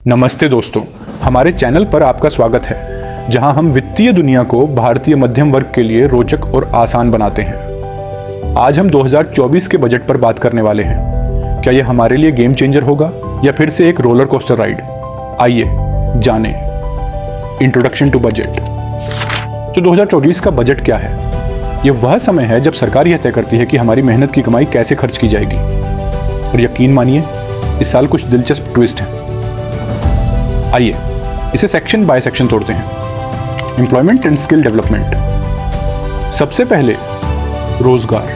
नमस्ते दोस्तों, हमारे चैनल पर आपका स्वागत है, जहां हम वित्तीय दुनिया को भारतीय मध्यम वर्ग के लिए रोचक और आसान बनाते हैं। आज हम 2024 के बजट पर बात करने वाले हैं। क्या यह हमारे लिए गेम चेंजर होगा या फिर से एक रोलर कोस्टर राइड? आइए जानें। Introduction to budget. तो 2024 का बजट क्या है? यह वह समय है जब सरकार यह तय करती है कि हमारी मेहनत की कमाई कैसे खर्च की जाएगी। और यकीन मानिए, इस साल कुछ दिलचस्प ट्विस्ट है। आइए इसे सेक्शन बाय सेक्शन तोड़ते हैं। Employment and skill development. सबसे पहले रोजगार।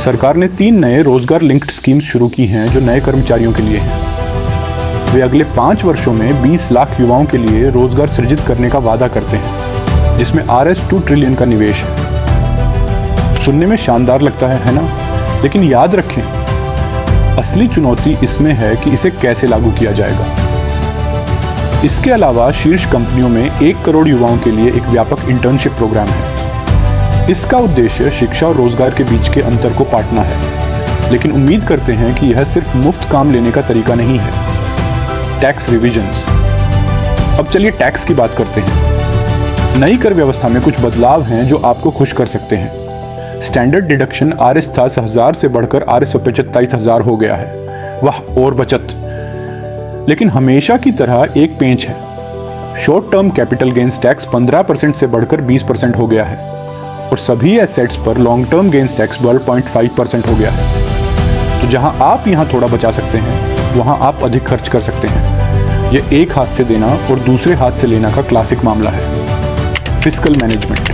सरकार ने 3 नए रोजगार लिंक्ड स्कीम्स शुरू की हैं जो नए कर्मचारियों के लिए हैं। वे अगले 5 वर्षों में 20 लाख युवाओं के लिए रोजगार सृजित करने का वादा करते हैं, जिसमें Rs 2 ट्रिलियन का निवेश है। सुनने में शानदार लगता है ना? लेकिन याद रखें, असली चुनौती इसमें है कि इसे कैसे लागू किया जाएगा। इसके अलावा शीर्ष कंपनियों में 1 करोड़ युवाओं के लिए एक व्यापक इंटर्नशिप प्रोग्राम है। इसका उद्देश्य शिक्षा और रोजगार के बीच के अंतर को पाटना है, लेकिन उम्मीद करते हैं कि यह सिर्फ मुफ्त काम लेने का तरीका नहीं है। Tax revisions. अब चलिए टैक्स की बात करते हैं। नई कर व्यवस्था में कुछ बदलाव हैं जो आपको खुश कर सकते हैं। स्टैंडर्ड डिडक्शन Rs 10,000 से बढ़कर Rs 45,000 हो गया है। वाह, और बचत। लेकिन हमेशा की तरह एक पेंच है। Short term capital gains tax 15% से बढ़कर 20% हो गया है, और सभी एसेट्स पर लॉन्ग टर्म गेन्स टैक्स 12.5% हो गया है। तो जहां आप यहां थोड़ा बचा सकते हैं, वहां आप अधिक खर्च कर सकते हैं। यह एक हाथ से देना और दूसरे हाथ से लेना का क्लासिक मामला है। Fiscal management.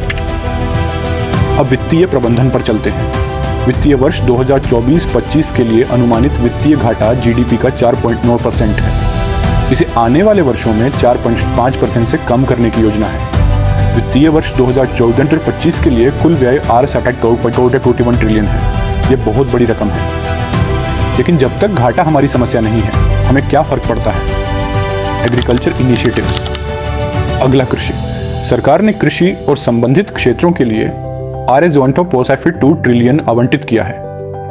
अब वित्तीय प्रबंधन पर चलते हैं। वित्तीय वर्ष 2024-25 के लिए अनुमानित वित्तीय घाटा जीडीपी का 4.9% है। इसे आने वाले वर्षों में 4.5% से कम करने की योजना है। वित्तीय वर्ष 2024-25 के लिए कुल व्यय Rs 21 ट्रिलियन है। यह बहुत बड़ी रकम है। लेकिन जब तक घाटा हमारी समस्या नहीं है, हमें क्या फर्क पड़ता है? Agriculture initiatives. अगला कृषि। सरकार ने कृषि और संबंधित क्षेत्रों के लिए Rs 2 ट्रिलियन आवंटित किया है,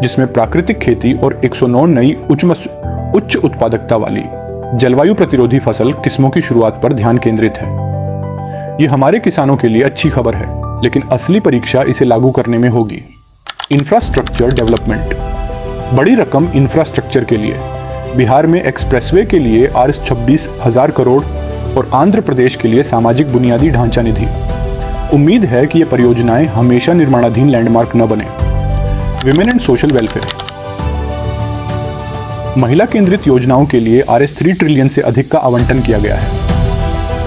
जिसमें प्राकृतिक खेती और 109 नई उच्च उत्पादकता वाली जलवायु प्रतिरोधी फसल किस्मों की शुरुआत पर ध्यान केंद्रित है। ये हमारे किसानों के लिए अच्छी खबर है, लेकिन असली परीक्षा इसे लागू करने में होगी। Infrastructure development. बड़ी रकम इंफ्रास्ट्रक्चर के लिए। बिहार में एक्सप्रेसवे के लिए Rs 26,000 करोड़ और आंध्र प्रदेश के लिए सामाजिक बुनियादी ढांचा निधि। उम्मीद है कि ये परियोजनाएं हमेशा निर्माणाधीन लैंडमार्क न बने। Women and social welfare. महिला केंद्रित योजनाओं के लिए Rs 3 ट्रिलियन से अधिक का आवंटन किया गया है।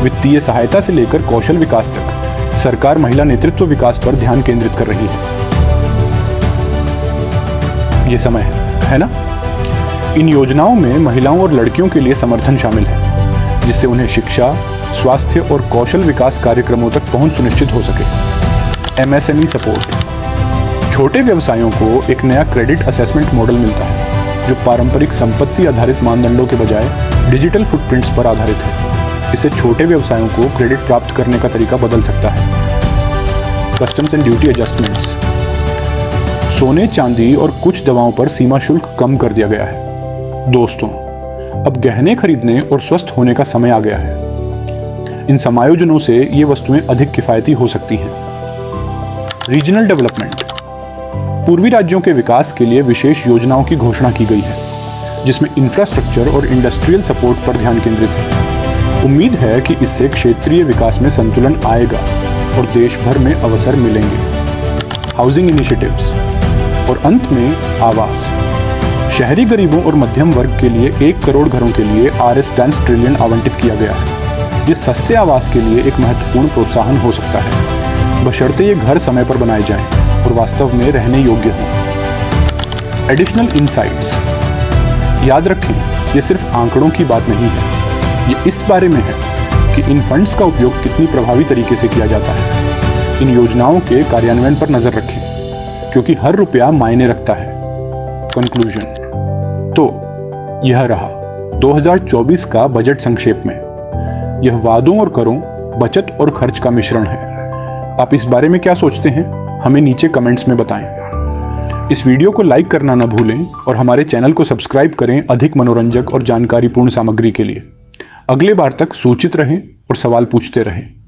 वित्तीय सहायता से लेकर कौशल विकास तक सरकार महिला नेतृत्व विकास पर ध्यान केंद्रित कर रही है। ये समय है ना? इन योजनाओं में महिलाओं और लड़कियों के लिए समर्थन शामिल है, जिससे उन्हें शिक्षा, स्वास्थ्य और कौशल विकास कार्यक्रमों तक पहुंच सुनिश्चित हो सके। MSME support. छोटे व्यवसायों को एक नया क्रेडिट असेसमेंट मॉडल मिलता है, जो पारंपरिक संपत्ति आधारित मानदंडों के बजाय डिजिटल फुटप्रिंट्स पर आधारित है। इससे छोटे व्यवसायों को क्रेडिट प्राप्त करने का तरीका बदल सकता है। Customs and duty adjustments. सोने, चांदी और कुछ दवाओं पर सीमा शुल्क कम कर दिया गया है। दोस्तों, अब गहने खरीदने और स्वस्थ होने का समय आ गया है। इन समायोजनों से ये वस्तुएं अधिक किफायती हो सकती हैं। Regional development. पूर्वी राज्यों के विकास के लिए विशेष योजनाओं की घोषणा की गई है, जिसमें इंफ्रास्ट्रक्चर और इंडस्ट्रियल सपोर्ट पर ध्यान केंद्रित है। उम्मीद है कि इससे क्षेत्रीय विकास में संतुलन आएगा और देश भर में अवसर मिलेंगे। Housing initiatives. और अंत में आवास। शहरी गरीबों और मध्यम वर्ग के लिए 1 करोड़ घरों के लिए Rs 10 ट्रिलियन आवंटित किया गया है। ये सस्ते आवास के लिए एक महत्वपूर्ण प्रोत्साहन हो सकता है, बशर्ते ये घर समय पर बनाए जाएं और वास्तव में रहने योग्य हों। Additional insights. याद रखें, ये सिर्फ आंकड़ों की बात नहीं है। ये इस बारे में है कि इन फंड्स का उपयोग कितनी प्रभावी तरीके से किया जाता है। इन योजनाओं के कार्यान्वयन पर नजर रखें, क्योंकि हर रुपया मायने रखता है। कंक्लूजन। तो यह रहा 2024 का बजट संक्षेप में। यह वादों और करों, बचत और खर्च का मिश्रण है। आप इस बारे में क्या सोचते हैं? हमें नीचे कमेंट्स में बताएं। इस वीडियो को लाइक करना न भूलें और हमारे चैनल को सब्सक्राइब करें अधिक मनोरंजक और जानकारीपूर्ण सामग्री के लिए। अगले बार तक सूचित रहें और सवाल पूछते रहें।